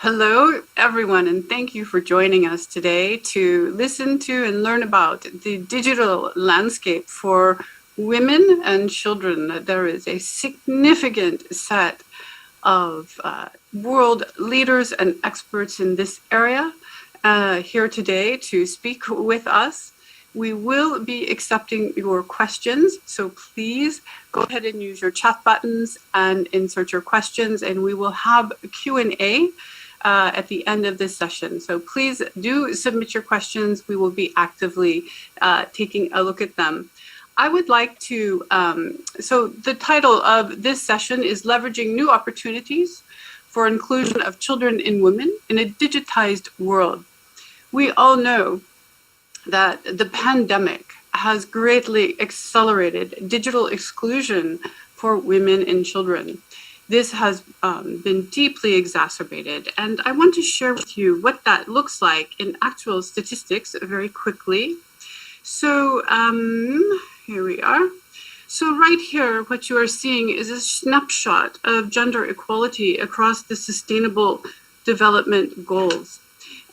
Hello, everyone, and thank you for joining us today to listen to and learn about the digital landscape for women and children. There is a significant set of world leaders and experts in this area here today to speak with us. We will be accepting your questions, so please go ahead and use your chat buttons and insert your questions, and we will have a Q&A at the end of this session. So please do submit your questions. We will be actively taking a look at them. I would like to, so the title of this session is Leveraging New Opportunities for Inclusion of Children and Women in a Digitized World. We all know that the pandemic has greatly accelerated digital exclusion for women and children. This has been deeply exacerbated, and I want to share with you what that looks like in actual statistics very quickly. So here we are. So right here, what you are seeing is a snapshot of gender equality across the Sustainable Development Goals.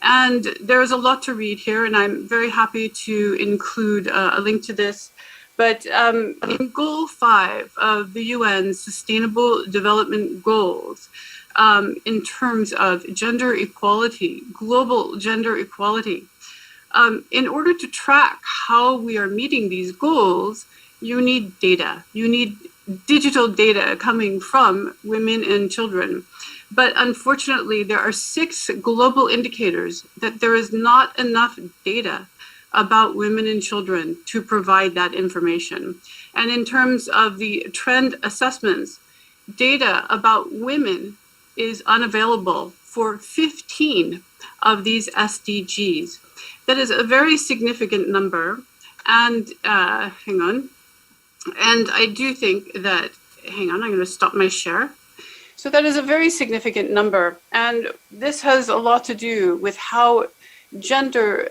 And there's a lot to read here, and I'm very happy to include a link to this. But in Goal 5 of the UN Sustainable Development Goals, in terms of gender equality, global gender equality, in order to track how we are meeting these goals, you need data. You need digital data coming from women and children. But unfortunately, there are 6 global indicators that there is not enough data about women and children to provide that information. And in terms of the trend assessments, data about women is unavailable for 15 of these SDGs. That is a very significant number. And hang on. And I do think that, hang on, I'm going to stop my share. So that is a very significant number. And this has a lot to do with how gender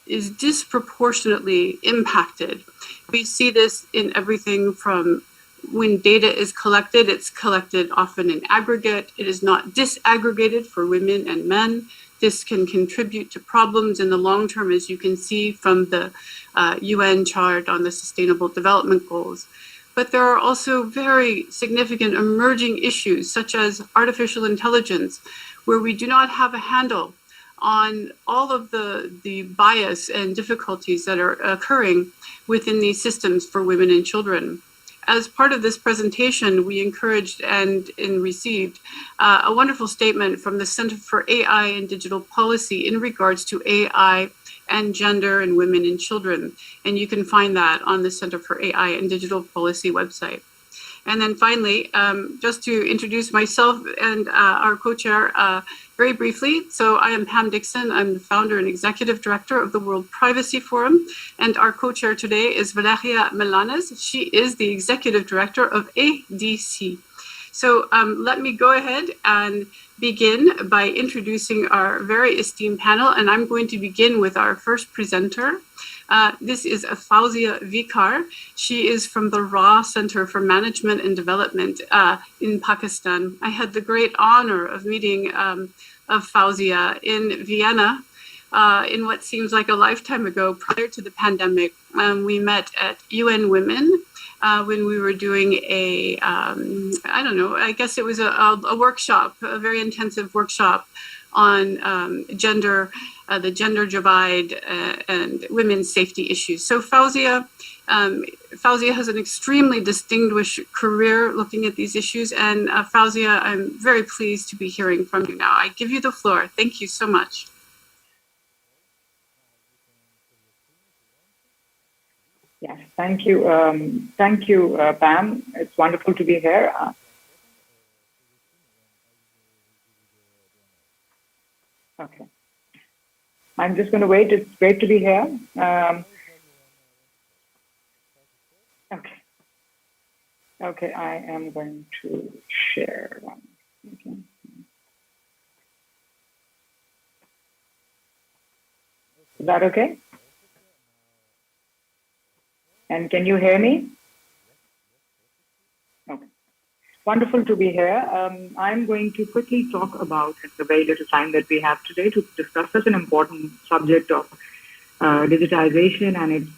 is disproportionately impacted. We see this in everything from when data is collected, it's collected often in aggregate. It is not disaggregated for women and men. This can contribute to problems in the long term, as you can see from the UN chart on the Sustainable Development Goals. But there are also very significant emerging issues, such as artificial intelligence, where we do not have a handle on all of the bias and difficulties that are occurring within these systems for women and children. As part of this presentation, we encouraged and received a wonderful statement from the Center for AI and Digital Policy in regards to AI and gender and women and children. And you can find that on the Center for AI and Digital Policy website. And then finally, just to introduce myself and our co-chair very briefly. So I am Pam Dixon. I'm the founder and executive director of the World Privacy Forum. And our co-chair today is Valeria Melanes. She is the executive director of ADC. So let me go ahead and begin by introducing our very esteemed panel. And I'm going to begin with our first presenter. This is Fauzia Vikar. She is from the Raw Center for Management and Development in Pakistan. I had the great honor of meeting of Fauzia in Vienna in what seems like a lifetime ago prior to the pandemic. We met at UN Women when we were doing a, I don't know, I guess it was a workshop, a very intensive workshop on gender, the gender divide and women's safety issues. So Fauzia has an extremely distinguished career looking at these issues. And Fauzia, I'm very pleased to be hearing from you now. I give you the floor. Thank you so much. Yes, thank you. Thank you, Pam. It's wonderful to be here. Okay. I'm just going to wait. It's great to be here. Okay. Okay, I am going to share one. Okay. Is that okay? And can you hear me? Okay. Wonderful to be here. I'm going to quickly talk about, in the very little time that we have today, to discuss such an important subject of digitization and its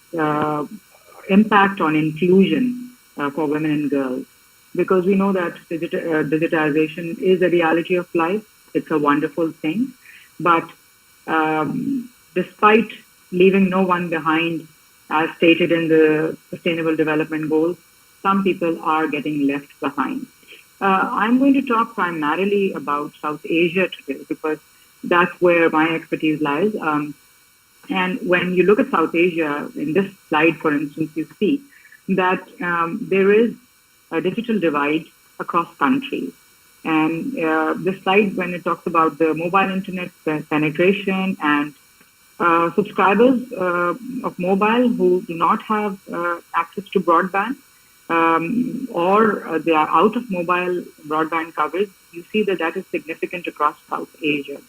impact on inclusion for women and girls. Because we know that digitization is a reality of life. It's a wonderful thing. But despite leaving no one behind, as stated in the Sustainable Development Goals, some people are getting left behind. I'm going to talk primarily about South Asia today because that's where my expertise lies. And when you look at South Asia, in this slide, for instance, you see that there is a digital divide across countries. And this slide, when it talks about the mobile internet penetration and subscribers of mobile who do not have access to broadband, or they are out of mobile broadband coverage, you see that that is significant across South Asia.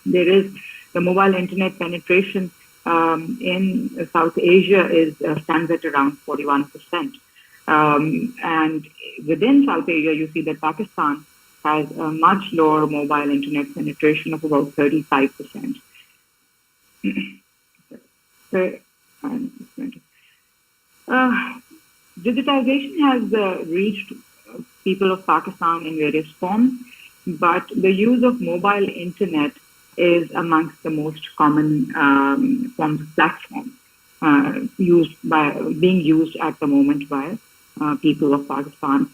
There is the mobile internet penetration in South Asia stands at around 41%. And within South Asia, you see that Pakistan has a much lower mobile internet penetration of about 35%. Digitization has reached people of Pakistan in various forms, but the use of mobile internet is amongst the most common forms of platform being used at the moment by people of Pakistan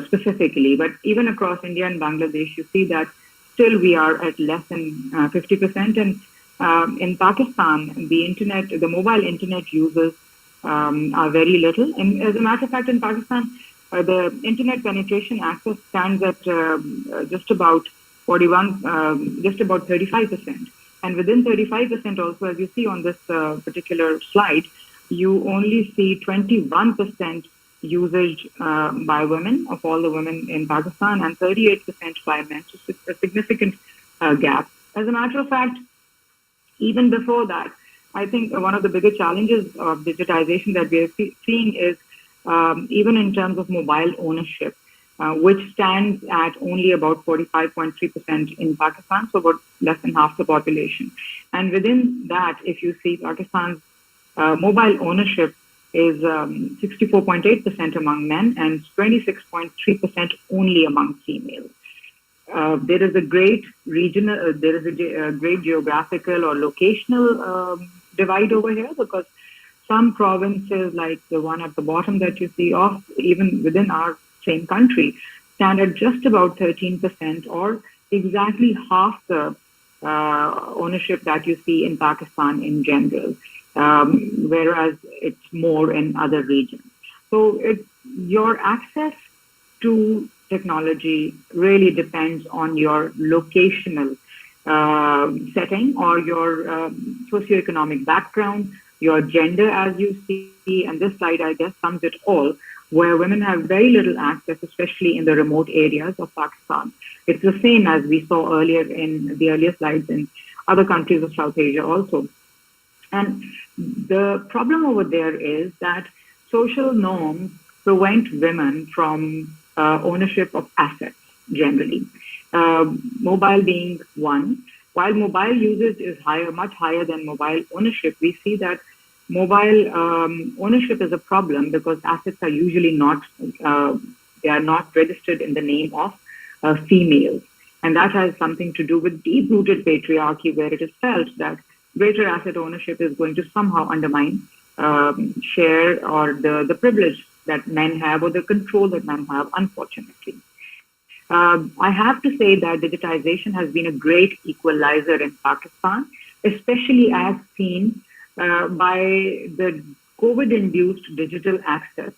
specifically. But even across India and Bangladesh, you see that still we are at less than 50%. And in Pakistan, the mobile internet users are very little. And as a matter of fact, in Pakistan, the internet penetration access stands at just about 35%. And within 35% also, as you see on this particular slide, you only see 21% usage by women, of all the women in Pakistan, and 38% by men. So it's a significant gap. As a matter of fact, even before that, I think one of the bigger challenges of digitization that we are seeing is even in terms of mobile ownership, which stands at only about 45.3% in Pakistan, so about less than half the population. And within that, if you see Pakistan's mobile ownership is 64.8% among men and 26.3% only among females. There is a great regional, great geographical or locational divide over here, because some provinces, like the one at the bottom that you see, even within our same country, stand at just about 13%, or exactly half the ownership that you see in Pakistan in general, whereas it's more in other regions. So your access to technology really depends on your locational setting or your socioeconomic background, your gender, as you see, and this slide, I guess, sums it all, where women have very little access, especially in the remote areas of Pakistan. It's the same as we saw earlier in the earlier slides in other countries of South Asia also. And the problem over there is that social norms prevent women from ownership of assets generally. Mobile being one. While mobile usage is much higher than mobile ownership, we see that mobile ownership is a problem because assets are usually they are not registered in the name of females. And that has something to do with deep-rooted patriarchy, where it is felt that greater asset ownership is going to somehow undermine share or the privilege that men have, or the control that men have, unfortunately. I have to say that digitization has been a great equalizer in Pakistan, especially as seen by the COVID-induced digital access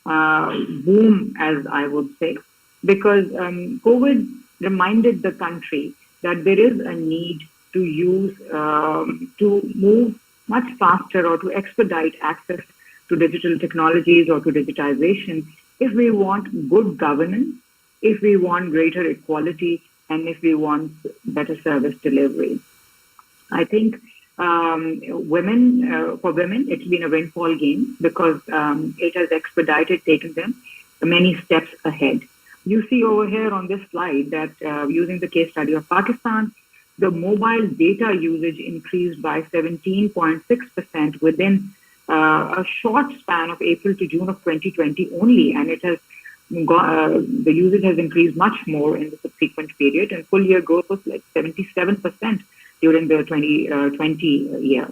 boom, as I would say, because COVID reminded the country that there is a need to move much faster or to expedite access to digital technologies or to digitization if we want good governance, if we want greater equality, and if we want better service delivery. I think for women, it's been a windfall game because it has taken them many steps ahead. You see over here on this slide that using the case study of Pakistan, the mobile data usage increased by 17.6% within a short span of April to June of 2020 only, and it has the usage has increased much more in the subsequent period, and full year growth was like 77% during the 2020 year.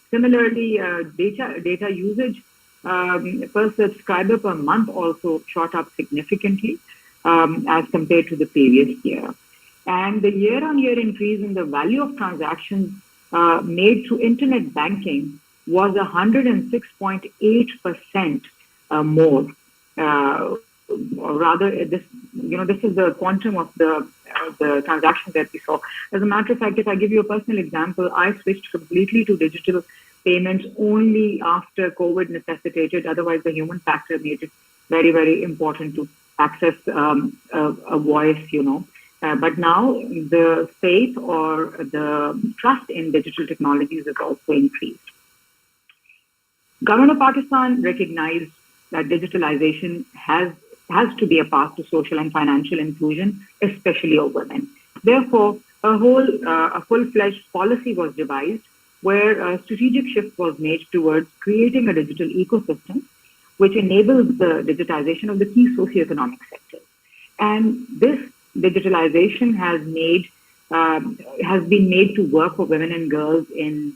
Similarly, data usage per subscriber per month also shot up significantly as compared to the previous year. And the year-on-year increase in the value of transactions made through internet banking was 106.8% more. Or rather, this is the quantum of the transactions that we saw. As a matter of fact, if I give you a personal example, I switched completely to digital payments only after COVID necessitated. Otherwise, the human factor made it very, very important to access a voice, But now the faith or the trust in digital technologies has also increased. Government of Pakistan recognized that digitalization has to be a path to social and financial inclusion, especially of women. Therefore, a full-fledged policy was devised where a strategic shift was made towards creating a digital ecosystem which enables the digitization of the key socioeconomic sectors. And this digitalization has been made to work for women and girls in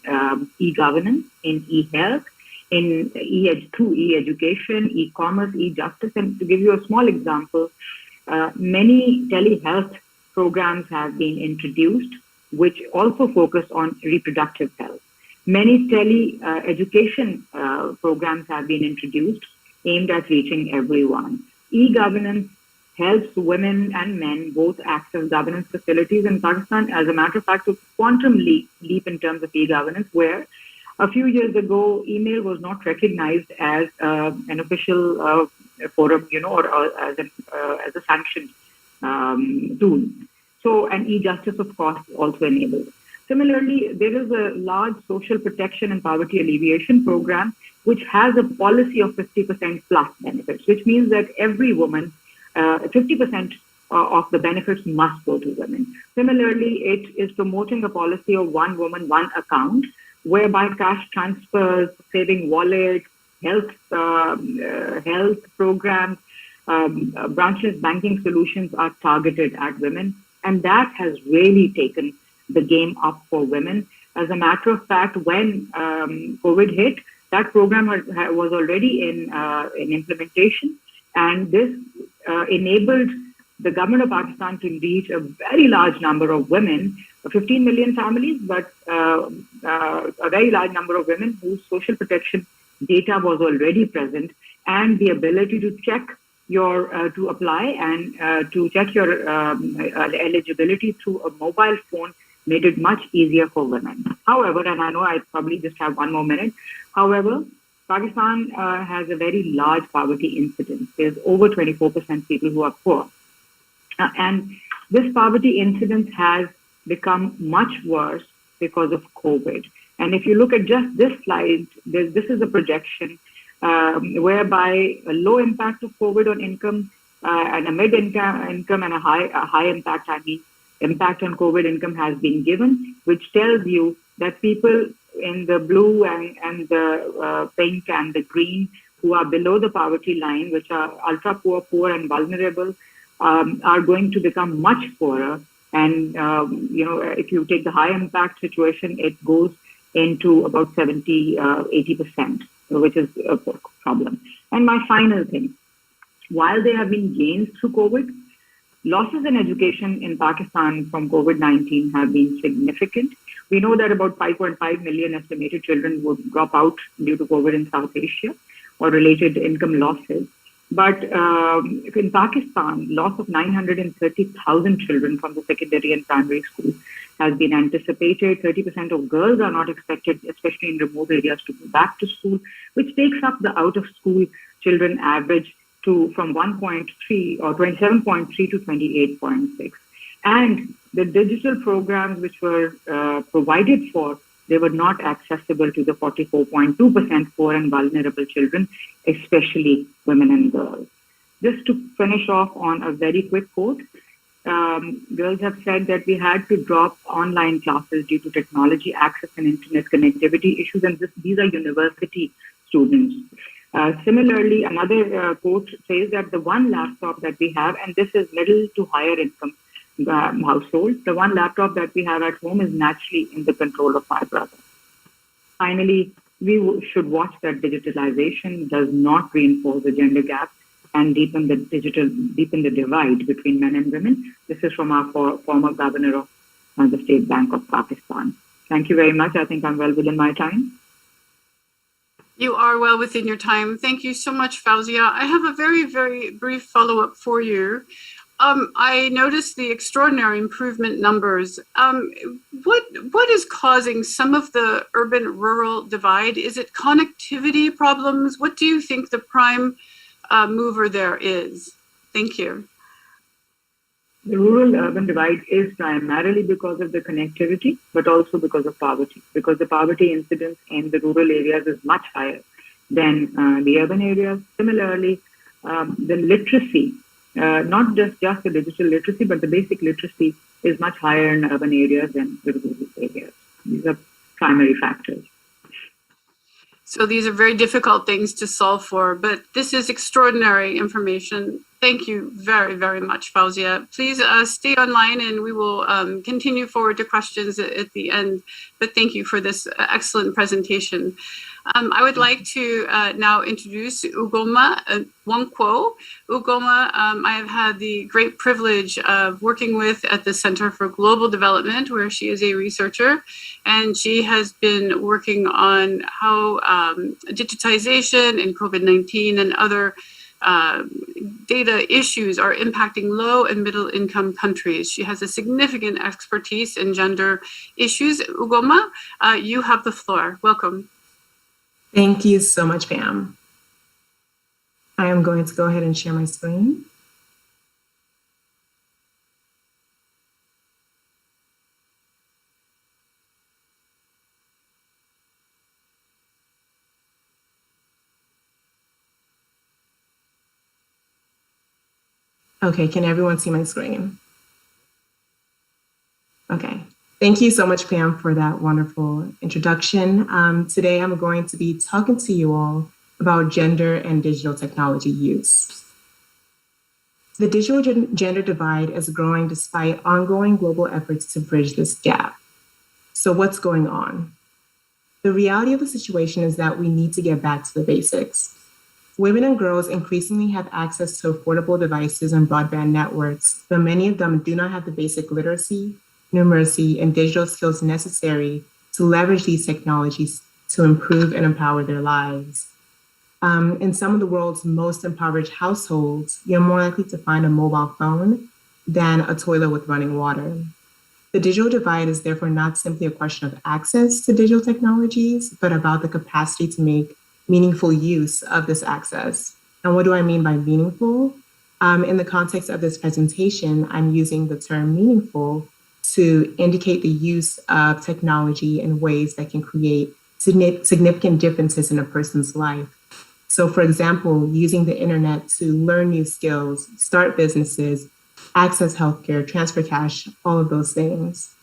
e-governance, in e-health, through e-education, e-commerce, e-justice. And to give you a small example, many telehealth programs have been introduced, which also focus on reproductive health. Many education programs have been introduced aimed at reaching everyone. E-governance helps women and men both access governance facilities in Pakistan. As a matter of fact, a quantum leap in terms of e-governance, where a few years ago, email was not recognized as an official forum, or as a sanctioned tool. So, and e-justice, of course, also enabled. Similarly, there is a large social protection and poverty alleviation program, which has a policy of 50% plus benefits, which means that every woman, 50% of the benefits must go to women. Similarly, it is promoting a policy of one woman, one account, whereby cash transfers, saving wallet, health programs, branchless banking solutions are targeted at women. And that has really taken the game up for women. As a matter of fact, when COVID hit, that program was already in implementation. And this enabled the government of Pakistan to reach a very large number of women, 15 million families, but a very large number of women whose social protection data was already present, and the ability to check to apply and to check your eligibility through a mobile phone made it much easier for women. However, and I know I probably just have one more minute, however, Pakistan has a very large poverty incidence. There's over 24% people who are poor. And this poverty incidence has become much worse because of COVID. And if you look at just this slide, this is a projection whereby a low impact of COVID on income and a mid-income and a high impact, impact on COVID income has been given, which tells you that people in the blue and the pink and the green who are below the poverty line, which are ultra poor and vulnerable, are going to become much poorer. And, if you take the high impact situation, it goes into about 80%, which is a problem. And my final thing, while there have been gains through COVID, losses in education in Pakistan from COVID-19 have been significant. We know that about 5.5 million estimated children would drop out due to COVID in South Asia or related income losses. But in Pakistan, loss of 930,000 children from the secondary and primary school has been anticipated. 30% of girls are not expected, especially in remote areas, to go back to school, which takes up the out-of-school children average from 1.3 or 27.3 to 28.6. And the digital programs which were provided for, they were not accessible to the 44.2% poor and vulnerable children, especially women and girls. Just to finish off on a very quick quote, girls have said that we had to drop online classes due to technology access and internet connectivity issues, and these are university students. Similarly, another quote says that the one laptop that we have, and this is middle to higher income households, the one laptop that we have at home is naturally in the control of my brother. Finally, we should watch that digitalization does not reinforce the gender gap and deepen the divide between men and women. This is from our former governor of the State Bank of Pakistan. Thank you very much. I think I'm well within my time. You are well within your time. Thank you so much, Fauzia. I have a very, very brief follow-up for you. I noticed the extraordinary improvement numbers. What is causing some of the urban-rural divide? Is it connectivity problems? What do you think the prime mover there is? Thank you. The rural-urban divide is primarily because of the connectivity, but also because of poverty, because the poverty incidence in the rural areas is much higher than the urban areas. Similarly, the literacy, not just the digital literacy, but the basic literacy is much higher in urban areas than the rural areas. These are primary factors. So these are very difficult things to solve for, but this is extraordinary information. Thank you very, very much, Fauzia. Please stay online and we will continue forward to questions at the end. But thank you for this excellent presentation. I would like to now introduce Ugoma Nwankwo. Ugoma, I have had the great privilege of working with at the Center for Global Development, where she is a researcher, and she has been working on how digitization and COVID-19 and other data issues are impacting low and middle income countries. She has a significant expertise in gender issues. Ugoma, you have the floor. Welcome. Thank you so much, Pam. I am going to go ahead and share my screen. Okay, can everyone see my screen? Okay. Thank you so much, Pam, for that wonderful introduction. Today, I'm going to be talking to you all about gender and digital technology use. The digital gender divide is growing despite ongoing global efforts to bridge this gap. So what's going on? The reality of the situation is that we need to get back to the basics. Women and girls increasingly have access to affordable devices and broadband networks, but many of them do not have the basic literacy, numeracy, and digital skills necessary to leverage these technologies to improve and empower their lives. In some of the world's most impoverished households, you're more likely to find a mobile phone than a toilet with running water. The digital divide is therefore not simply a question of access to digital technologies, but about the capacity to make meaningful use of this access. And what do I mean by meaningful? In the context of this presentation, I'm using the term meaningful to indicate the use of technology in ways that can create significant differences in a person's life. So for example, using the internet to learn new skills, start businesses, access healthcare, transfer cash, all of those things.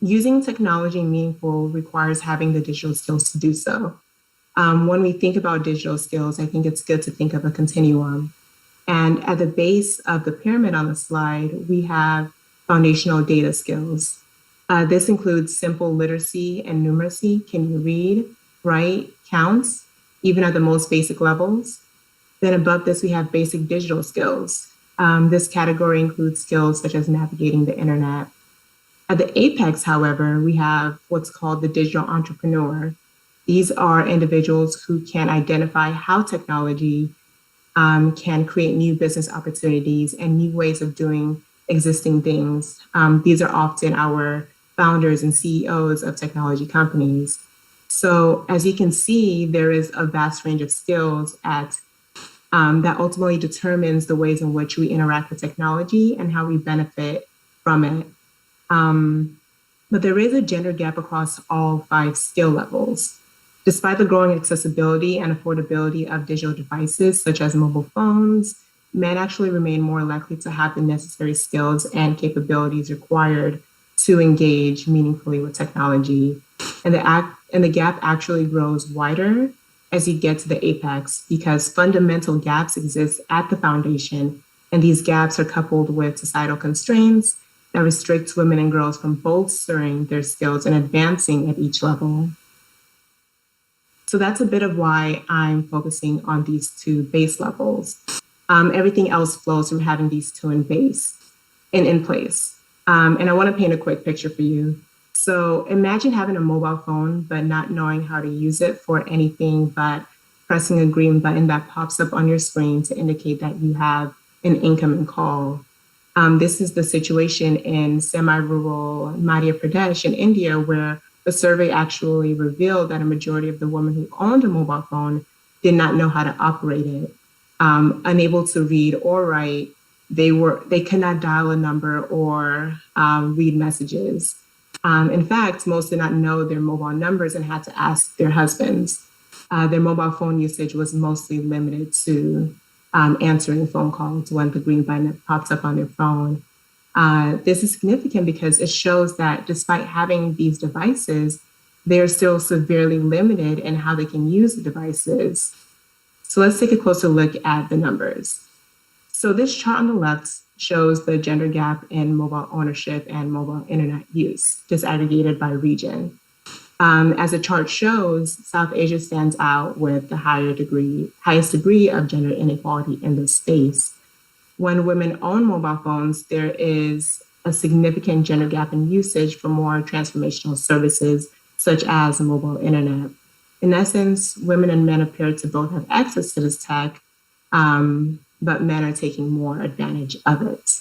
Using technology meaningful requires having the digital skills to do so. When we think about digital skills, I think it's good to think of a continuum. And at the base of the pyramid on the slide, we have foundational data skills. This includes simple literacy and numeracy. Can you read, write, count, even at the most basic levels? Then above this, we have basic digital skills. This category includes skills such as navigating the internet. At the apex, however, we have what's called the digital entrepreneur. These are individuals who can identify how technology can create new business opportunities and new ways of doing existing things. These are often our founders and CEOs of technology companies. So as you can see, there is a vast range of skills that ultimately determines the ways in which we interact with technology and how we benefit from it. But there is a gender gap across all 5 skill levels. Despite the growing accessibility and affordability of digital devices, such as mobile phones, men actually remain more likely to have the necessary skills and capabilities required to engage meaningfully with technology. And the gap actually grows wider as you get to the apex because fundamental gaps exist at the foundation. And these gaps are coupled with societal constraints that restrict women and girls from bolstering their skills and advancing at each level. So that's a bit of why I'm focusing on these two base levels. Everything else flows from having these two in place. And I want to paint a quick picture for you. So imagine having a mobile phone, but not knowing how to use it for anything but pressing a green button that pops up on your screen to indicate that you have an incoming call. This is the situation in semi-rural Madhya Pradesh in India, where the survey actually revealed that a majority of the women who owned a mobile phone did not know how to operate it. Unable to read or write, they could not dial a number or read messages. In fact, most did not know their mobile numbers and had to ask their husbands. Their mobile phone usage was mostly limited to answering phone calls when the green button pops up on their phone. This is significant because it shows that despite having these devices, they're still severely limited in how they can use the devices. So let's take a closer look at the numbers. So this chart on the left shows the gender gap in mobile ownership and mobile internet use, disaggregated by region. As the chart shows, South Asia stands out with the highest degree of gender inequality in this space. When women own mobile phones, there is a significant gender gap in usage for more transformational services, such as mobile internet. In essence, women and men appear to both have access to this tech, but men are taking more advantage of it.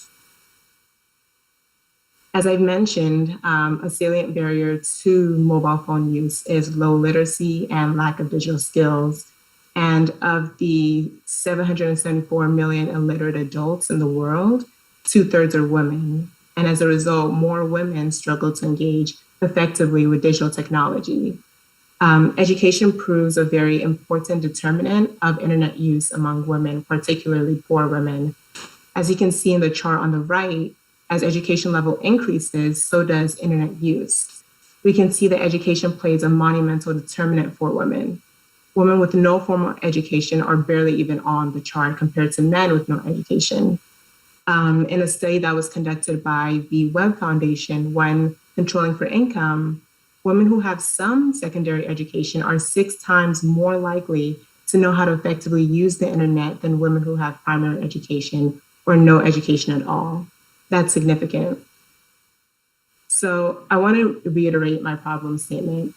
As I've mentioned, a salient barrier to mobile phone use is low literacy and lack of digital skills. And of the 774 million illiterate adults in the world, 2/3 are women. And as a result, more women struggle to engage effectively with digital technology. Education proves a very important determinant of internet use among women, particularly poor women. As you can see in the chart on the right, as education level increases, so does internet use. We can see that education plays a monumental determinant for women. Women with no formal education are barely even on the chart compared to men with no education. In a study that was conducted by the Web Foundation, when controlling for income, women who have some secondary education are 6 times more likely to know how to effectively use the internet than women who have primary education or no education at all. That's significant. So I want to reiterate my problem statement.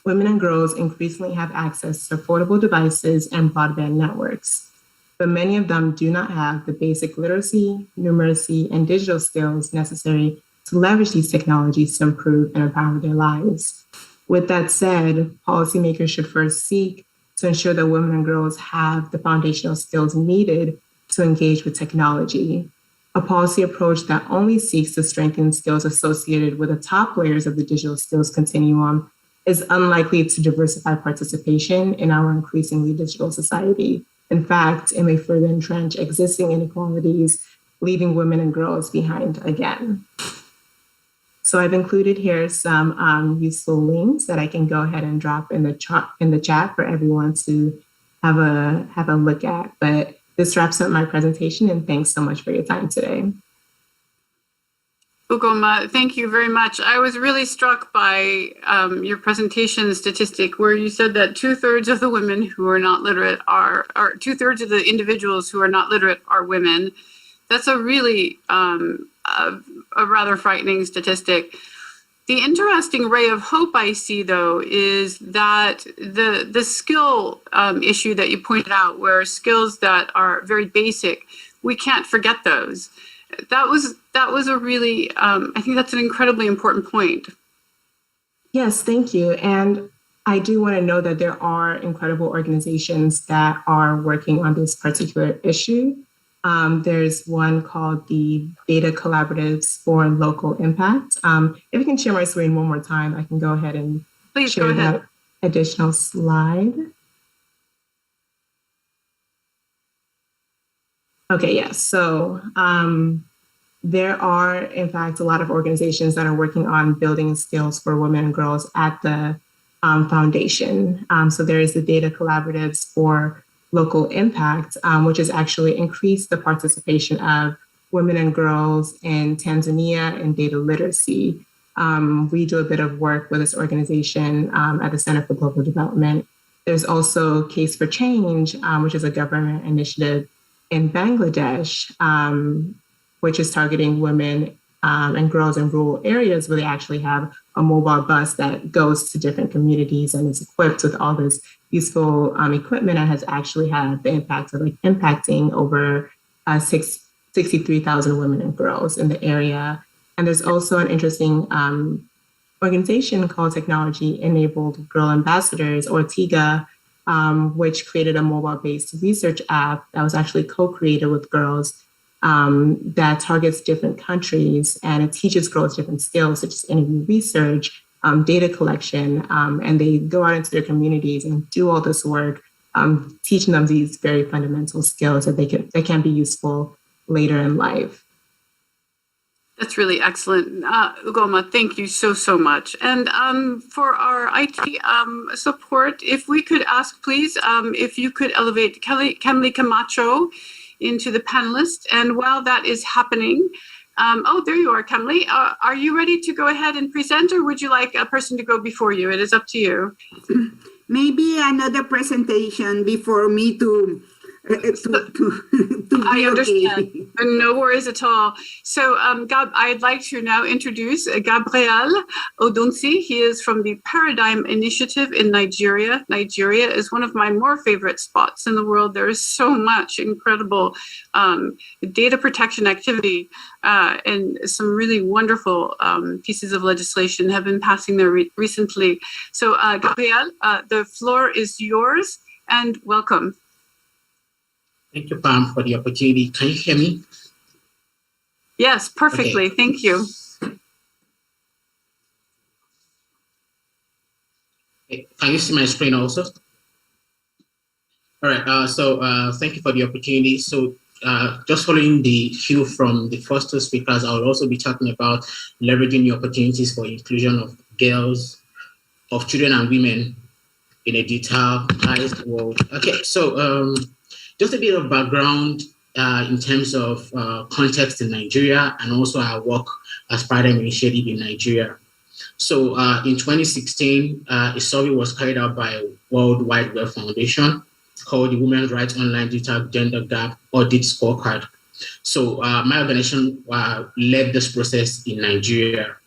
Women and girls increasingly have access to affordable devices and broadband networks, but many of them do not have the basic literacy, numeracy, and digital skills necessary to leverage these technologies to improve and empower their lives. With that said, policymakers should first seek to ensure that women and girls have the foundational skills needed to engage with technology. A policy approach that only seeks to strengthen skills associated with the top layers of the digital skills continuum is unlikely to diversify participation in our increasingly digital society. In fact, it may further entrench existing inequalities, leaving women and girls behind again. So I've included here some useful links that I can go ahead and drop in the chat for everyone to have a look at. But this wraps up my presentation, and thanks so much for your time today. Ugoma, thank you very much. I was really struck by your presentation statistic where you said that 2/3 of the women who are not literate or 2/3 of the individuals who are not literate are women. That's a really a rather frightening statistic. The interesting ray of hope I see, though, is that the skill issue that you pointed out, where skills that are very basic, we can't forget those. That was a really, I think that's an incredibly important point. Yes, thank you. And I do want to know that there are incredible organizations that are working on this particular issue. There's one called the Data Collaboratives for Local Impact. If you can share my screen one more time, I can go ahead and Please share go ahead. that. additional slide. Okay, yes. So there are, in fact, a lot of organizations that are working on building skills for women and girls at the foundation. So there is the Data Collaboratives for Local Impact, which has actually increased the participation of women and girls in Tanzania in data literacy. We do a bit of work with this organization at the Center for Global Development. There's also Case for Change, which is a government initiative in Bangladesh, which is targeting women and girls in rural areas where they actually have a mobile bus that goes to different communities and is equipped with all this useful equipment and has actually had the impact of impacting over 63,000 women and girls in the area. And there's also an interesting organization called Technology Enabled Girl Ambassadors, or TIGA, which created a mobile-based research app that was actually co-created with girls that targets different countries, and it teaches girls different skills such as interview research, data collection, and they go out into their communities and do all this work, teaching them these very fundamental skills that they can be useful later in life. That's really excellent. Ugoma, thank you so much. And for our IT support, if we could ask, please, if you could elevate Kemli Kamacho into the panelist. And while that is happening, oh, there you are, Kemli. Are you ready to go ahead and present, or would you like a person to go before you? It is up to you. Maybe another presentation before me to I understand. Okay. No worries at all. So I'd like to now introduce Gabrielle Odunsi. He is from the Paradigm Initiative in Nigeria. Nigeria is one of my more favorite spots in the world. There is so much incredible data protection activity, and some really wonderful pieces of legislation have been passing there recently. So Gabrielle, the floor is yours, and welcome. Thank you, Pam, for the opportunity. Can you hear me? Yes, perfectly. Okay. Thank you. Okay. Can you see my screen also? All right. So thank you for the opportunity. So just following the cue from the first two speakers, I will also be talking about leveraging the opportunities for inclusion of girls, of children and women in a digitalized world. Okay. So just a bit of background in terms of context in Nigeria, and also our work as Paradigm Initiative in Nigeria. So in 2016, a survey was carried out by World Wide Web Foundation called the Women's Rights Online Digital Gender Gap Audit Scorecard. So my organization led this process in Nigeria.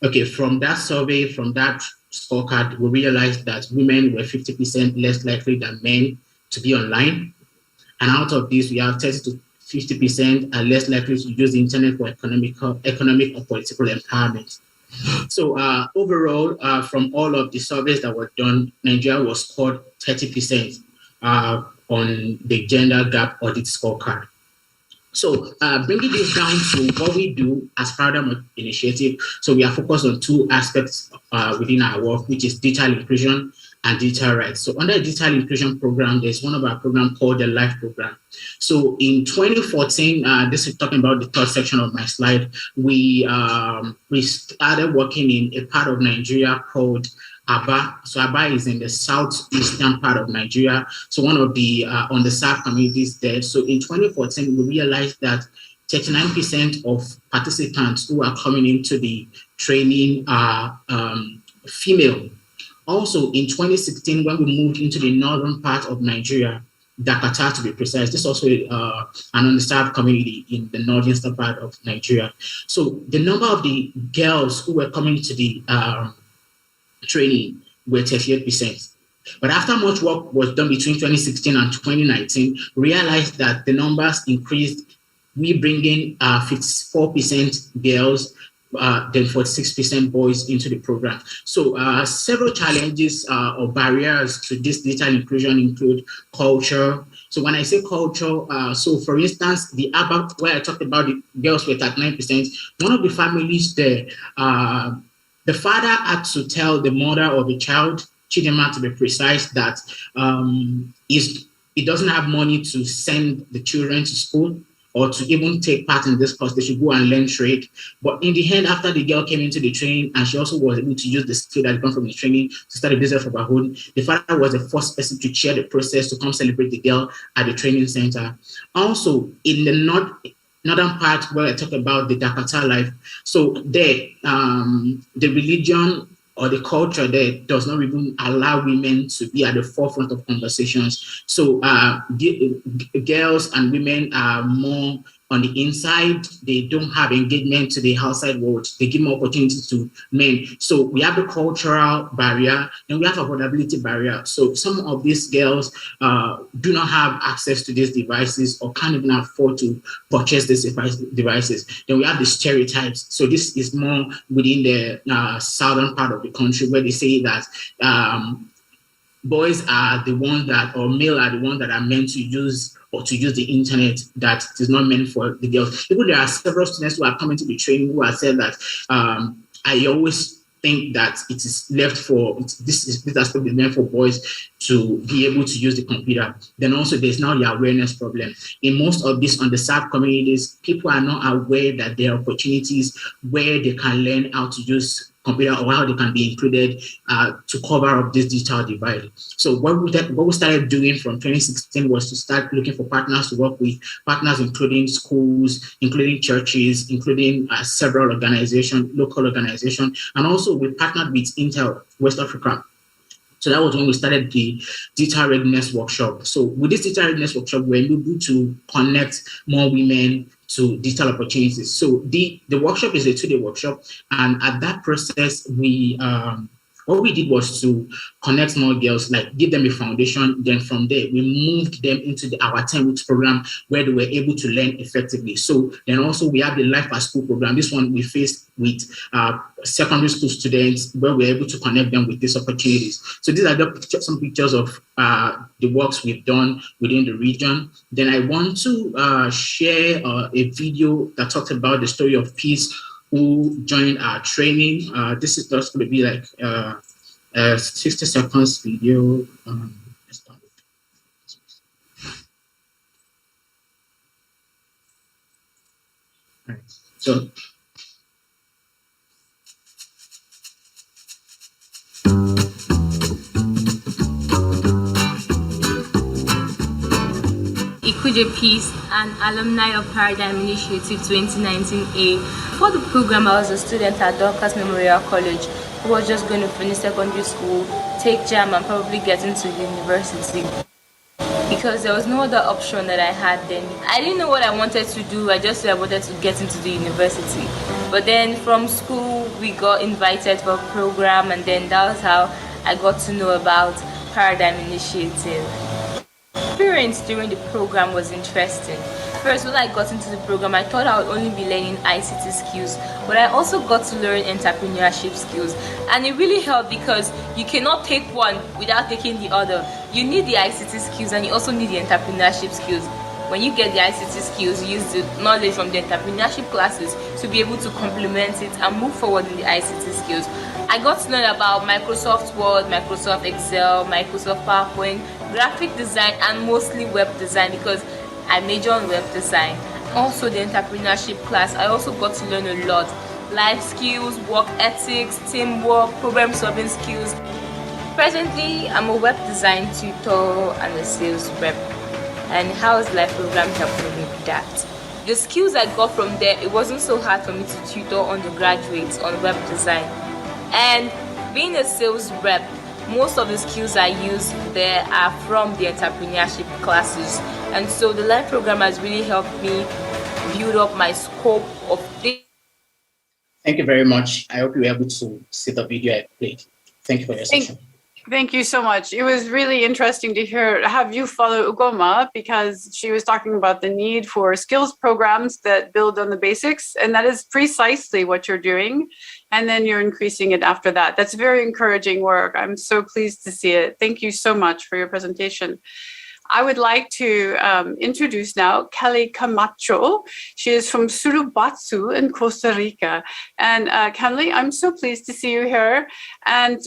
Okay, from that survey, from that scorecard, we realized that women were 50% less likely than men to be online. And out of this, we have 30 to 50% are less likely to use the internet for economic or political empowerment. So overall, from all of the surveys that were done, Nigeria was scored 30% on the gender gap audit scorecard. So bringing this down to what we do as Paradigm Initiative, so we are focused on two aspects within our work, which is digital inclusion and digital rights. So under the digital inclusion program, there's one of our programs called the LIFE program. So in 2014, this is talking about the third section of my slide, we started working in a part of Nigeria called Aba. So Aba is in the southeastern part of Nigeria. So one of the underserved communities there. So in 2014, we realized that 39% of participants who are coming into the training are female. Also in 2016, when we moved into the northern part of Nigeria, Dakata to be precise, this is also an underserved community in the northeastern part of Nigeria. So the number of the girls who were coming to the training were 38%. But after much work was done between 2016 and 2019, we realized that the numbers increased. We bring in 54% girls, then 46% boys into the program. So several challenges or barriers to this digital inclusion include culture. So when I say culture, so for instance, the ABAP, where I talked about the girls were at 9%, one of the families there, the father had to tell the mother of the child Chidema to be precise, that it doesn't have money to send the children to school or to even take part in this course. They should go and learn trade. But in the end, after the girl came into the training and she also was able to use the skill that had come from the training to start a business of her own, the father was the first person to share the process to come celebrate the girl at the training center. Also, in the northern part where I talk about the Dakota life, so there, the religion or the culture there does not even allow women to be at the forefront of conversations. So girls and women are more on the inside. They don't have engagement to the outside world. They give more opportunities to men. So we have the cultural barrier and we have affordability barrier. So some of these girls do not have access to these devices or can't even afford to purchase these devices. Then we have the stereotypes. So this is more within the southern part of the country where they say that boys are the ones that, or male are the ones that are meant to use or to use the internet, that is not meant for the girls. Even there are several students who are coming to the training who have said that I always think that it is left for, this aspect is meant for boys to be able to use the computer. Then also there's now the awareness problem. In most of these underserved communities, people are not aware that there are opportunities where they can learn how to use computer or how they can be included to cover up this digital divide. So what we started doing from 2016 was to start looking for partners to work with, partners including schools, including churches, including several organizations, local organizations, and also we partnered with Intel West Africa. So that was when we started the Digital Readiness Workshop. So with this Digital Readiness Workshop, we're able to connect more women to digital opportunities. So the workshop is a 2-day workshop. And at that process, what we did was to connect more girls, like give them a foundation. Then from there, we moved them into our 10 weeks program where they were able to learn effectively. So then also we have the Life at School program. This one we faced with secondary school students where we're able to connect them with these opportunities. So these are some pictures of the works we've done within the region. Then I want to share a video that talks about the story of peace who joined our training. This is just going to be like a 60 seconds video. Right. So. Ikuje Peace, an alumni of Paradigm Initiative 2019A. For the program, I was a student at Dorcas Memorial College who was just going to finish secondary school, take JAM, and probably get into university. Because there was no other option that I had then. I didn't know what I wanted to do. I just said I wanted to get into the university. But then from school, we got invited for a program, and then that was how I got to know about Paradigm Initiative. Experience during the program was interesting. First, when I got into the program, I thought I would only be learning ICT skills, but I also got to learn entrepreneurship skills. And it really helped because you cannot take one without taking the other. You need the ICT skills and you also need the entrepreneurship skills. When you get the ICT skills, you use the knowledge from the entrepreneurship classes to be able to complement it and move forward in the ICT skills. I got to learn about Microsoft Word, Microsoft Excel, Microsoft PowerPoint, graphic design, and mostly web design because I major on web design. Also the entrepreneurship class, I also got to learn a lot. Life skills, work ethics, teamwork, problem solving skills. Presently, I'm a web design tutor and a sales rep. And how is Life program helping me with that? The skills I got from there, it wasn't so hard for me to tutor undergraduates on web design. And being a sales rep, most of the skills I use there are from the entrepreneurship classes. And so the Life program has really helped me build up my scope of things. Thank you very much. I hope you were able to see the video I played. Thank you for your session. Thank you so much. It was really interesting to have you follow Ugoma because she was talking about the need for skills programs that build on the basics, and that is precisely what you're doing. And then you're increasing it after that. That's very encouraging work. I'm so pleased to see it. Thank you so much for your presentation. I would like to introduce now Kelly Kamacho. She is from Surubatsu in Costa Rica. And Kelly, I'm so pleased to see you here. And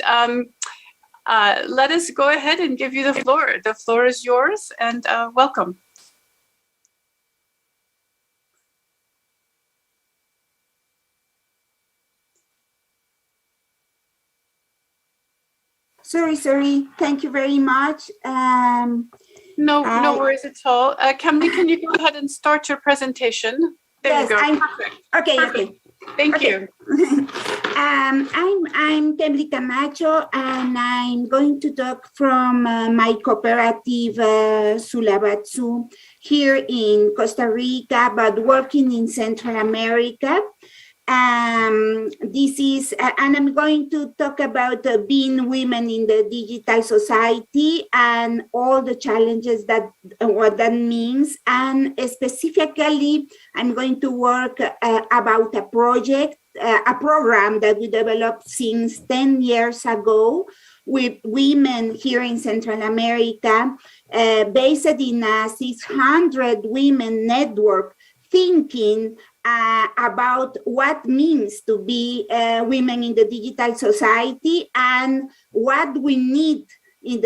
let us go ahead and give you the floor. The floor is yours, and welcome. Sorry. Thank you very much. No worries at all. Camille, can you go ahead and start your presentation? There you go. Okay. Thank you. I'm Gabrielle Kamacho, and I'm going to talk from my cooperative Sulabatsu here in Costa Rica, but working in Central America. This is, and I'm going to talk about being women in the digital society and all the challenges that what that means. And specifically, I'm going to work about a project, a program that we developed since 10 years ago with women here in Central America, based in a 600 women network, thinking about what means to be women in the digital society and what we need in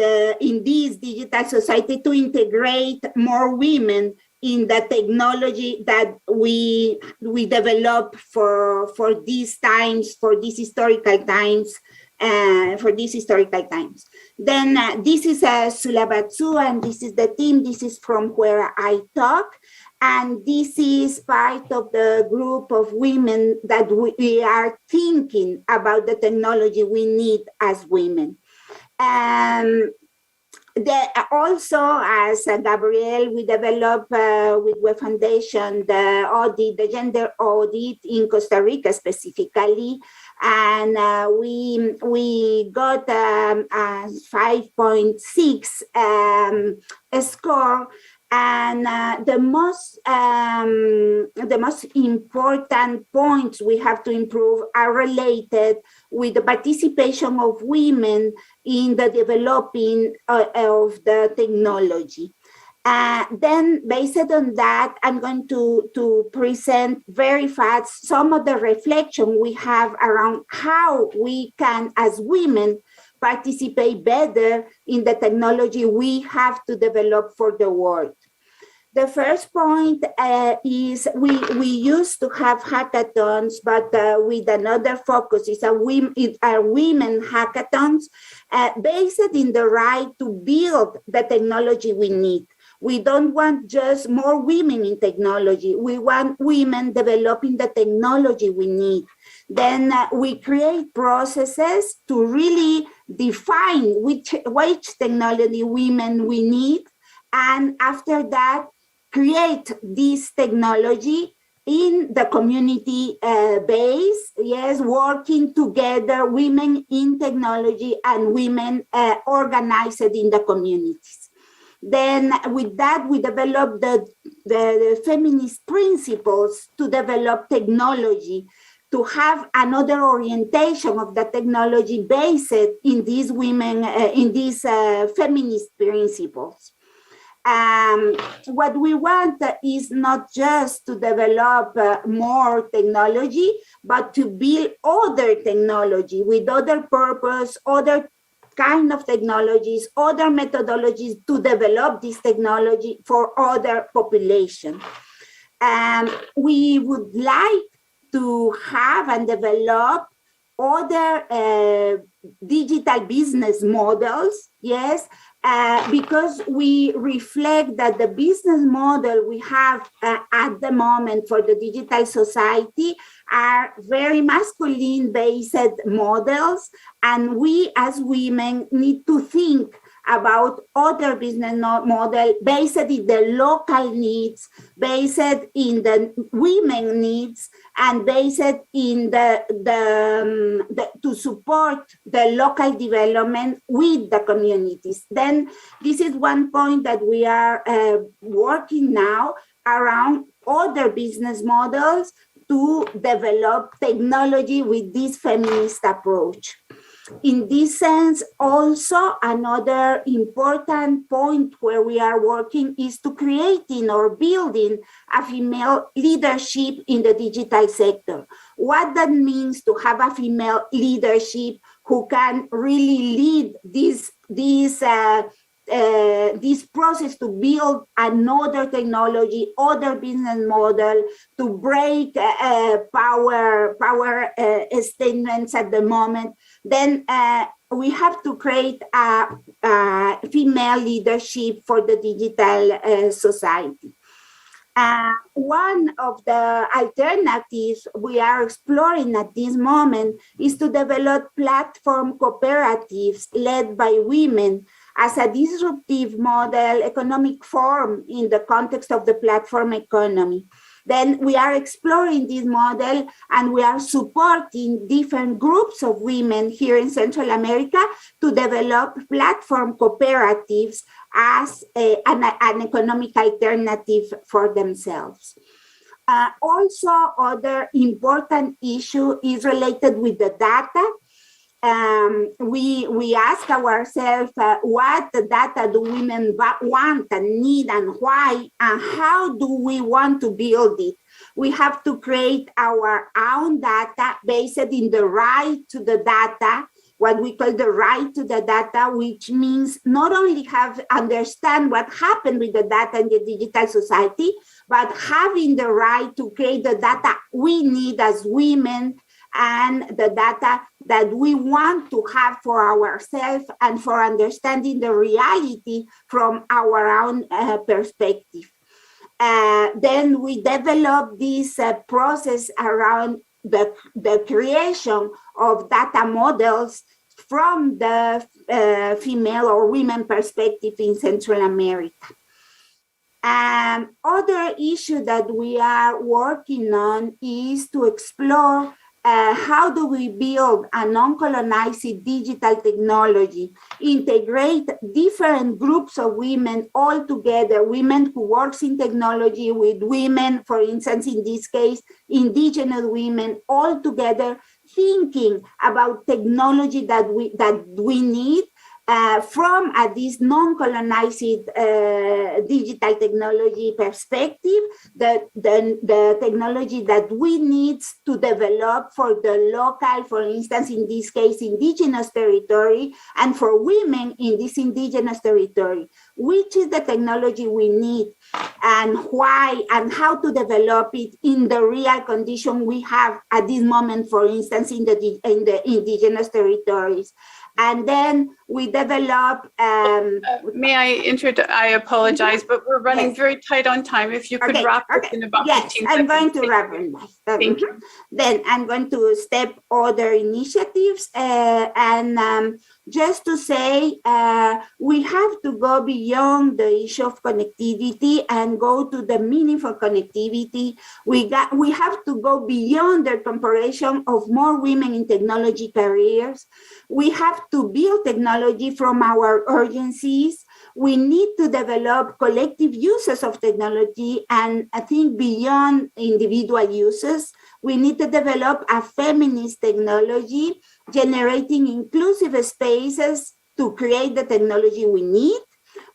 this digital society to integrate more women in the technology that we develop for these times, for these historical times. Then this is Sulabatsu, and this is the team. This is from where I talk. And this is part of the group of women that we are thinking about the technology we need as women. Also, as Gabrielle, we developed with Web Foundation the gender audit in Costa Rica specifically, and we got a 5.6 score. And the most important points we have to improve are related with the participation of women in the developing of the technology. Then, based on that, I'm going to present very fast some of the reflection we have around how we can, as women, participate better in the technology we have to develop for the world. The first point is we used to have hackathons, but with another focus. It are women hackathons based in the right to build the technology we need. We don't want just more women in technology. We want women developing the technology we need. Then we create processes to really define which technology women we need. And after that, create this technology in the community base, yes, working together, women in technology and women organized in the communities. Then with that, we developed the feminist principles to develop technology, to have another orientation of the technology based in these women, in these feminist principles. What we want is not just to develop more technology, but to build other technology with other purpose, other kind of technologies, other methodologies to develop this technology for other population. We would like to have and develop other digital business models, yes, because we reflect that the business model we have at the moment for the digital society are very masculine-based models, and we as women need to think about other business model based in the local needs, based in the women needs, and based in the to support the local development with the communities. Then this is one point that we are working now around other business models to develop technology with this feminist approach. In this sense, also another important point where we are working is to creating or building a female leadership in the digital sector. What that means to have a female leadership who can really lead this process to build another technology, other business model, to break power statements at the moment, then we have to create a female leadership for the digital society. One of the alternatives we are exploring at this moment is to develop platform cooperatives led by women as a disruptive model economic form in the context of the platform economy. Then we are exploring this model, and we are supporting different groups of women here in Central America to develop platform cooperatives as an economic alternative for themselves. Also, other important issue is related with the data. We ask ourselves what data do women want and need and why, and how do we want to build it. We have to create our own data based in the right to the data, what we call the right to the data, which means not only understand what happened with the data in the digital society, but having the right to create the data we need as women, and the data that we want to have for ourselves and for understanding the reality from our own perspective. Then we develop this process around the creation of data models from the female or women perspective in Central America. Other issue that we are working on is to explore how do we build a non-colonized digital technology, integrate different groups of women all together, women who works in technology with women, for instance, in this case, indigenous women, all together thinking about technology that we need from this non-colonized digital technology perspective, the technology that we need to develop for the local, for instance, in this case, indigenous territory, and for women in this indigenous territory. Which is the technology we need, and why, and how to develop it in the real condition we have at this moment, for instance, in the indigenous territories. And then we develop. May I interrupt? I apologize, but we're running very tight on time. If you could wrap up in about 15 seconds. I'm going to wrap it. Thank you. Then I'm going to step other initiatives and just to say we have to go beyond the issue of connectivity and go to the meaningful connectivity. We have to go beyond the comparison of more women in technology careers. We have to build technology from our urgencies. We need to develop collective uses of technology, and I think beyond individual uses, we need to develop a feminist technology, generating inclusive spaces to create the technology we need.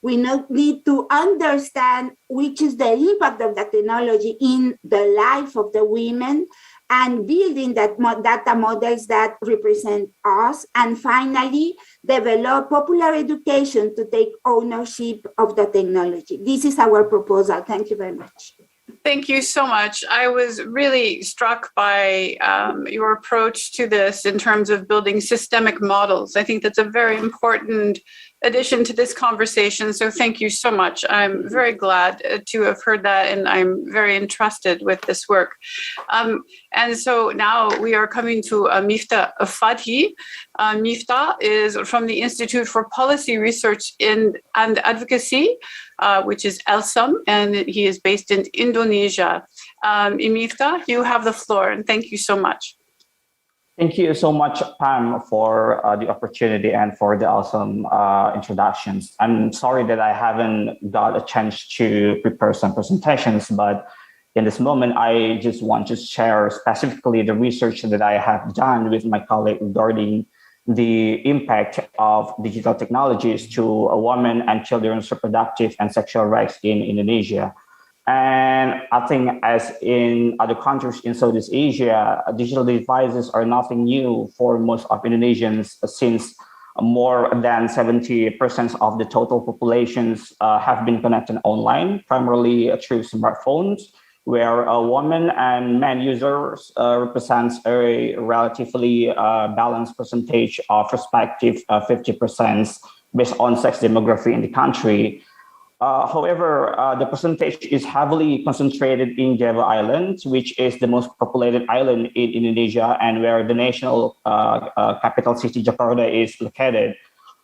We need to understand which is the impact of the technology in the life of the women, and building that data models that represent us. And finally, develop popular education to take ownership of the technology. This is our proposal. Thank you very much. Thank you so much. I was really struck by your approach to this in terms of building systemic models. I think that's a very important addition to this conversation. So thank you so much. I'm very glad to have heard that, and I'm very entrusted with this work. And so now we are coming to Miftah Fathi. Miftah is from the Institute for Policy Research and Advocacy, which is ELSAM, and he is based in Indonesia. Miftah, you have the floor, and thank you so much. Thank you so much, Pam, for the opportunity and for the awesome introductions. I'm sorry that I haven't got a chance to prepare some presentations, but in this moment, I just want to share specifically the research that I have done with my colleague regarding the impact of digital technologies to women and children's reproductive and sexual rights in Indonesia. And I think as in other countries in Southeast Asia, digital devices are nothing new for most of Indonesians since more than 70% of the total populations have been connected online, primarily through smartphones, where women and men users represents a relatively balanced percentage of respective 50% based on sex demography in the country. However, the percentage is heavily concentrated in Java Island, which is the most populated island in Indonesia and where the national capital city Jakarta is located.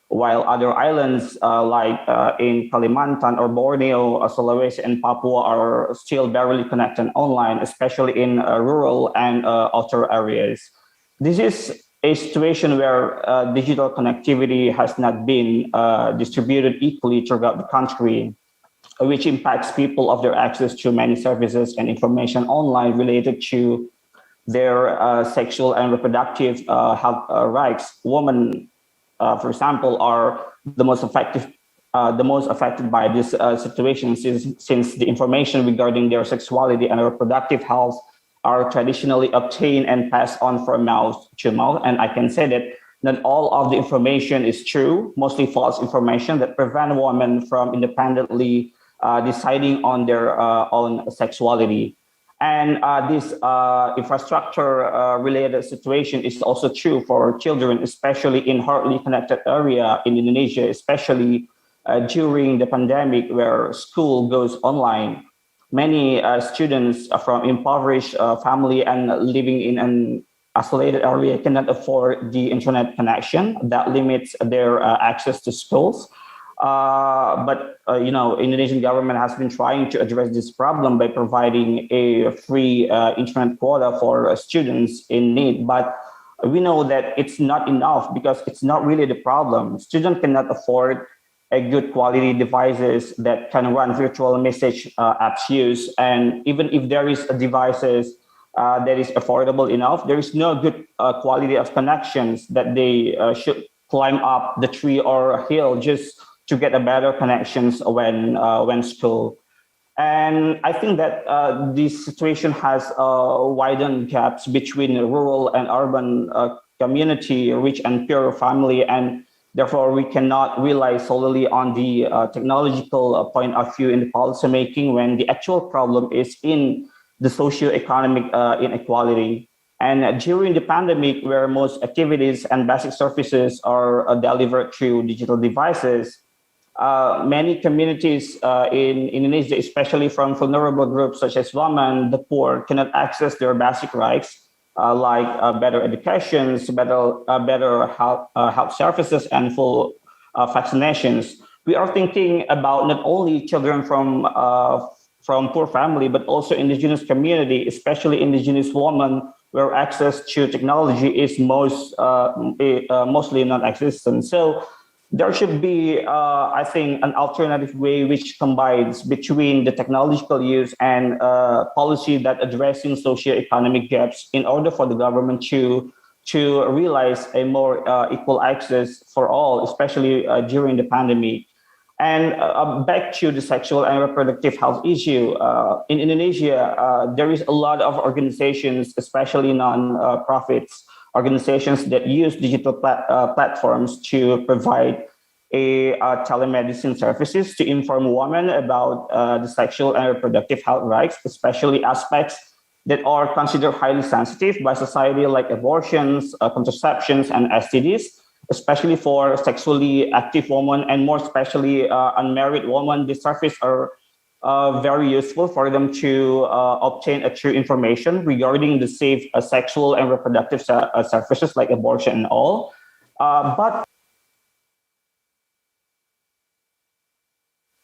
While other islands like in Kalimantan or Borneo, Sulawesi, and Papua are still barely connected online, especially in rural and outer areas. This is a situation where digital connectivity has not been distributed equally throughout the country, which impacts people of their access to many services and information online related to their sexual and reproductive health rights. Women, for example, are the most affected by this situation since the information regarding their sexuality and reproductive health are traditionally obtained and passed on from mouth to mouth. And I can say that not all of the information is true, mostly false information that prevent women from independently deciding on their own sexuality. And this infrastructure-related situation is also true for children, especially in hardly connected area in Indonesia, especially during the pandemic where school goes online. Many students from impoverished family and living in an isolated area cannot afford the internet connection that limits their access to schools. But Indonesian government has been trying to address this problem by providing a free internet quota for students in need. But we know that it's not enough because it's not really the problem. Students cannot afford a good quality devices that can run virtual message apps use. And even if there is a devices that is affordable enough, there is no good quality of connections that they should climb up the tree or hill just to get a better connections when school. And I think that this situation has widened gaps between rural and urban community, rich and poor family, and therefore we cannot rely solely on the technological point of view in the policy making when the actual problem is in the socio-economic inequality. And during the pandemic, where most activities and basic services are delivered through digital devices, many communities in Indonesia, especially from vulnerable groups such as women, the poor, cannot access their basic rights like better education, better health services, and full vaccinations. We are thinking about not only children from poor family, but also indigenous community, especially indigenous women, where access to technology is mostly non-existent. So there should be, I think, an alternative way which combines between the technological use and policy that addressing socioeconomic gaps in order for the government to realize a more equal access for all, especially during the pandemic. And back to the sexual and reproductive health issue, in Indonesia, there is a lot of organizations, especially non-profits, organizations that use digital platforms to provide telemedicine services to inform women about the sexual and reproductive health rights, especially aspects that are considered highly sensitive by society like abortions, contraceptions, and STDs, especially for sexually active women and more especially unmarried women. These services are very useful for them to obtain a true information regarding the safe sexual and reproductive services like abortion and all. But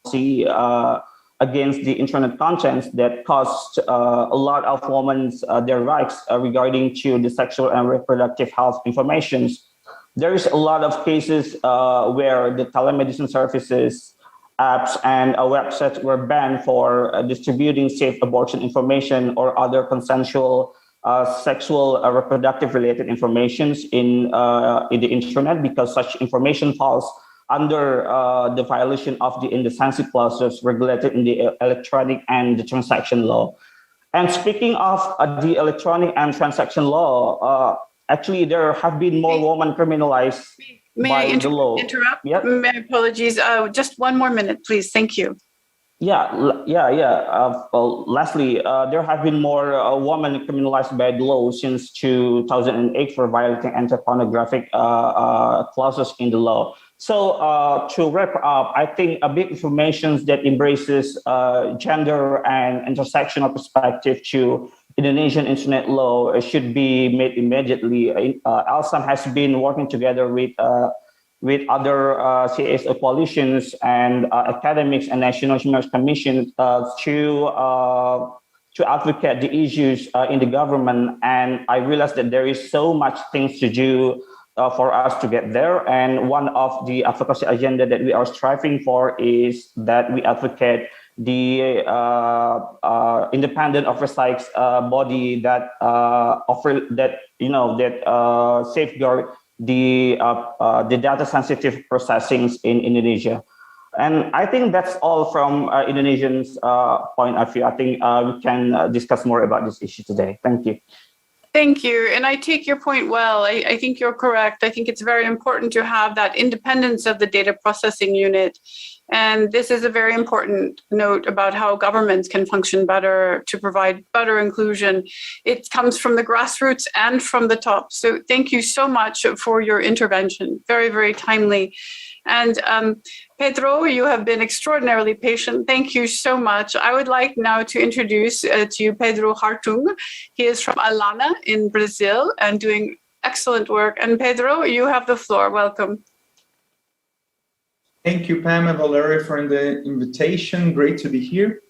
see against the internet contents that cost a lot of women their rights regarding to the sexual and reproductive health informations. There is a lot of cases where the telemedicine services, apps, and websites were banned for distributing safe abortion information or other consensual sexual reproductive related informations in the internet because such information falls under the violation of the indecency clauses regulated in the electronic and the transaction law. And speaking of the electronic and transaction law, actually there have been more women criminalized by the law. Interrupt? Yep. My apologies. Just one more minute, please. Thank you. Lastly, there have been more women criminalized by the law since 2008 for violating anti-pornographic clauses in the law. So to wrap up, I think a big information that embraces gender and intersectional perspective to Indonesian internet law should be made immediately. ALSAM has been working together with other CSO coalitions and academics and National Human Rights Commission to advocate the issues in the government. And I realized that there is so much things to do for us to get there. And one of the advocacy agenda that we are striving for is that we advocate the independent oversight body that safeguard the data sensitive processings in Indonesia. And I think that's all from Indonesians' point of view. I think we can discuss more about this issue today. Thank you. Thank you. And I take your point well. I think you're correct. I think it's very important to have that independence of the data processing unit. And this is a very important note about how governments can function better to provide better inclusion. It comes from the grassroots and from the top. So thank you so much for your intervention. Very, very timely. And Pedro, you have been extraordinarily patient. Thank you so much. I would like now to introduce to you Pedro Hartung. He is from Alana in Brazil and doing excellent work. And Pedro, you have the floor. Welcome. Thank you, Pam and Valeria, for the invitation. Great to be here.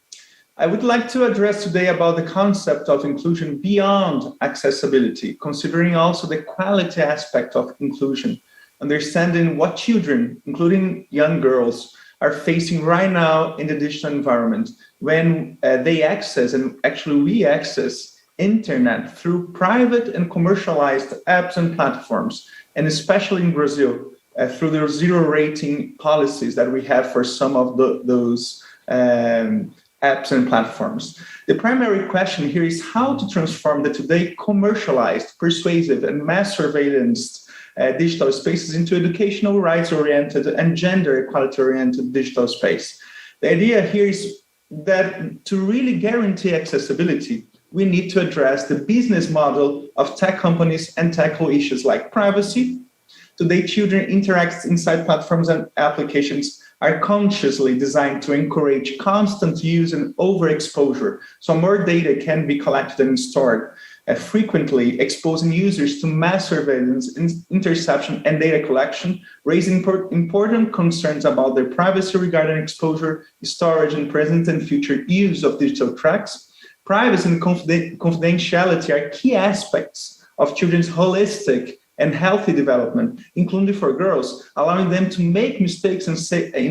I would like to address today about the concept of inclusion beyond accessibility, considering also the quality aspect of inclusion, understanding what children, including young girls, are facing right now in the digital environment when they access, and actually we access, internet through private and commercialized apps and platforms, and especially in Brazil, through the zero rating policies that we have for some of those apps and platforms. The primary question here is how to transform the today commercialized, persuasive, and mass surveillance digital spaces into educational rights-oriented and gender equality-oriented digital space. The idea here is that to really guarantee accessibility, we need to address the business model of tech companies and tackle issues like privacy. Today, children interact inside platforms and applications are consciously designed to encourage constant use and overexposure, so more data can be collected and stored, frequently exposing users to mass surveillance, interception, and data collection, raising important concerns about their privacy regarding exposure, storage, and present and future use of digital tracks. Privacy and confidentiality are key aspects of children's holistic and healthy development, including for girls, allowing them to make mistakes in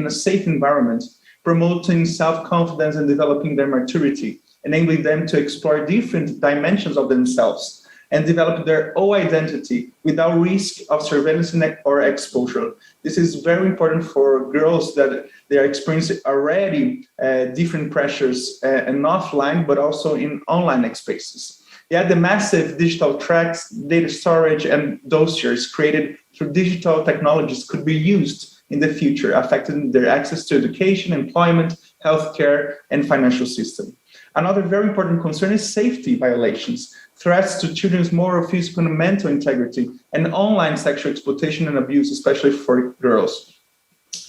a safe environment, promoting self-confidence and developing their maturity, enabling them to explore different dimensions of themselves and develop their own identity without risk of surveillance or exposure. This is very important for girls that they are experiencing already different pressures and offline, but also in online spaces. The massive digital tracks, data storage, and dossiers created through digital technologies could be used in the future, affecting their access to education, employment, healthcare, and financial system. Another very important concern is safety violations, threats to children's moral, physical, and mental integrity, and online sexual exploitation and abuse, especially for girls.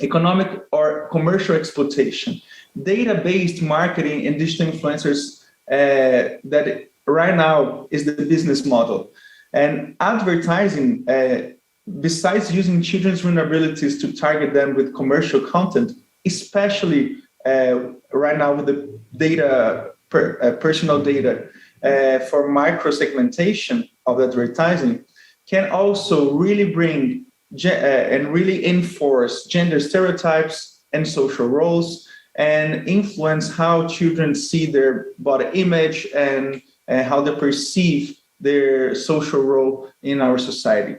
Economic or commercial exploitation, data-based marketing and digital influencers that right now is the business model. And advertising, besides using children's vulnerabilities to target them with commercial content, especially right now with the data, personal data for micro-segmentation of advertising, can also really bring and really enforce gender stereotypes and social roles and influence how children see their body image and how they perceive their social role in our society.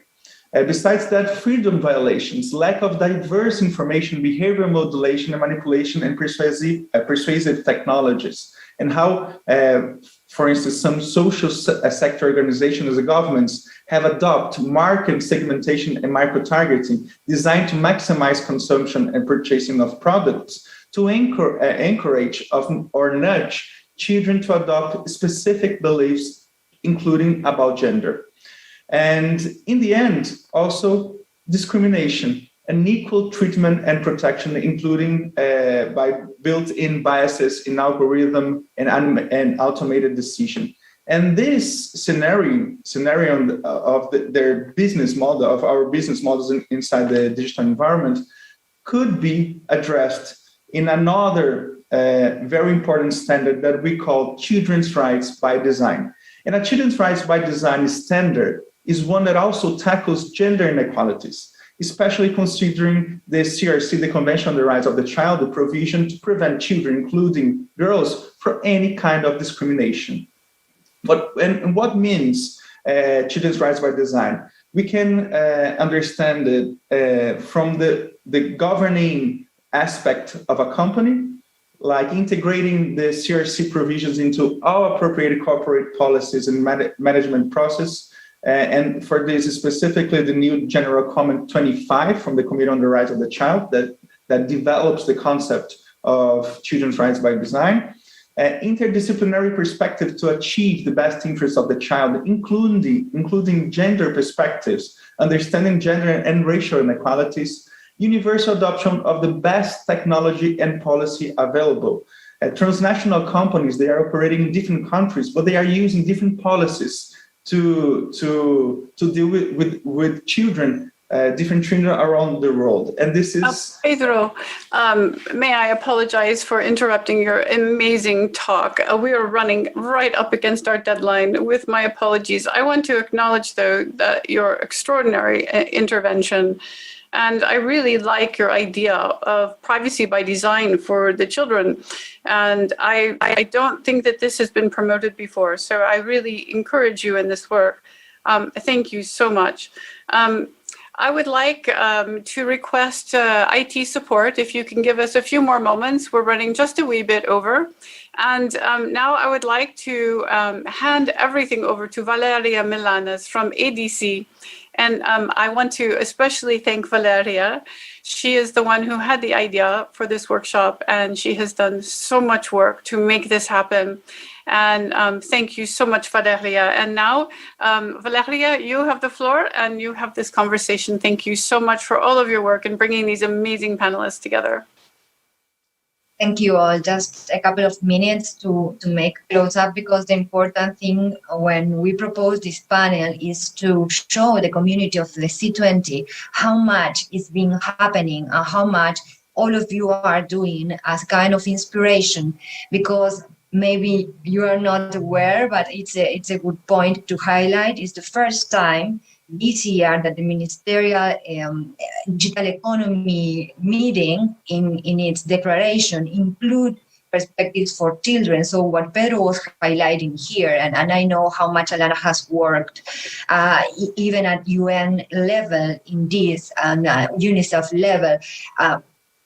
Besides that, freedom violations, lack of diverse information, behavior modulation and manipulation, and persuasive technologies, and how, for instance, some social sector organizations as governments have adopted market segmentation and micro-targeting designed to maximize consumption and purchasing of products to encourage or nudge children to adopt specific beliefs, including about gender. And in the end, also discrimination, unequal treatment and protection, including by built-in biases in algorithm and automated decision. And this scenario of their business model, of our business models inside the digital environment, could be addressed in another very important standard that we call children's rights by design. And a children's rights by design standard is one that also tackles gender inequalities, especially considering the CRC, the Convention on the Rights of the Child, the provision to prevent children, including girls, from any kind of discrimination. And what means children's rights by design? We can understand it from the governing aspect of a company, like integrating the CRC provisions into all appropriate corporate policies and management process. And for this, specifically the new General Comment 25 from the Committee on the Rights of the Child that develops the concept of children's rights by design. Interdisciplinary perspective to achieve the best interests of the child, including gender perspectives, understanding gender and racial inequalities, universal adoption of the best technology and policy available. Transnational companies, they are operating in different countries, but they are using different policies to deal with children, different children around the world. And this is... Pedro, may I apologize for interrupting your amazing talk. We are running right up against our deadline, with my apologies. I want to acknowledge, though, that your extraordinary intervention. And I really like your idea of privacy by design for the children. And I don't think that this has been promoted before. So I really encourage you in this work. Thank you so much. I would like to request IT support, if you can give us a few more moments. We're running just a wee bit over. And now I would like to hand everything over to Valeria Milanes from ADC. And I want to especially thank Valeria. She is the one who had the idea for this workshop, and she has done so much work to make this happen. And thank you so much, Valeria. And now, Valeria, you have the floor and you have this conversation. Thank you so much for all of your work in bringing these amazing panelists together. Thank you all. Just a couple of minutes to make close up, because the important thing when we propose this panel is to show the community of the C20 how much is being happening and how much all of you are doing as kind of inspiration, because maybe you are not aware, but it's a good point to highlight. It's the first time this year that the Ministerial Digital Economy meeting in its declaration include perspectives for children. So what Pedro was highlighting here, and I know how much Alana has worked, even at UN level in this, and UNICEF level,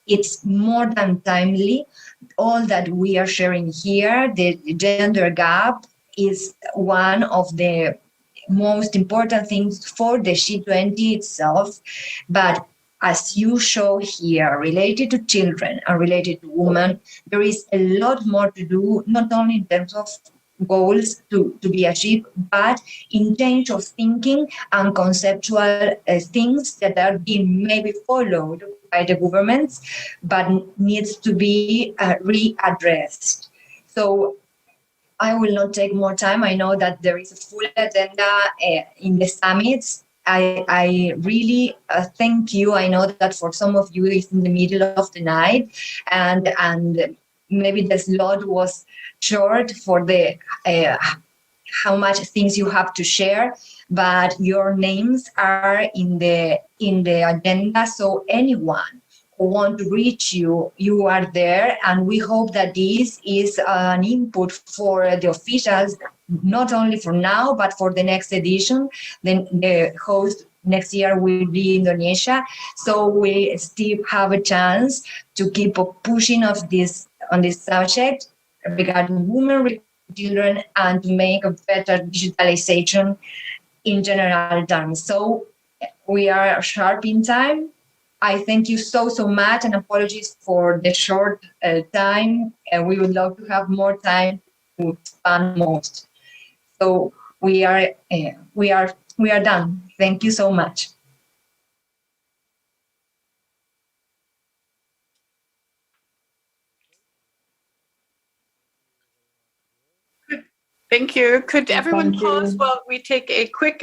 it's more than timely. All that we are sharing here, the gender gap is one of the most important things for the C20 itself. But as you show here, related to children and related to women, there is a lot more to do, not only in terms of goals to be achieved, but in change of thinking and conceptual things that are being maybe followed by the governments, but needs to be readdressed. So I will not take more time. I know that there is a full agenda in the summits. I really thank you. I know that for some of you it's in the middle of the night, and maybe the slot was short for the how much things you have to share, but your names are in the agenda. So anyone who want to reach you, you are there, and we hope that this is an input for the officials, not only for now, but for the next edition. Then the host next year will be Indonesia. So we still have a chance to keep pushing on this subject regarding women, children, and to make a better digitalization in general terms. So we are sharp in time. I thank you so much, and apologies for the short time. And we would love to have more time to expand most. So we are done. Thank you so much. Thank you. Could everyone pause while we take a quick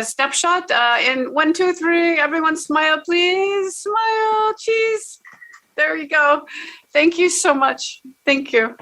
snapshot? In 1, 2, 3, everyone smile, please. Smile, cheese. There you go. Thank you so much. Thank you.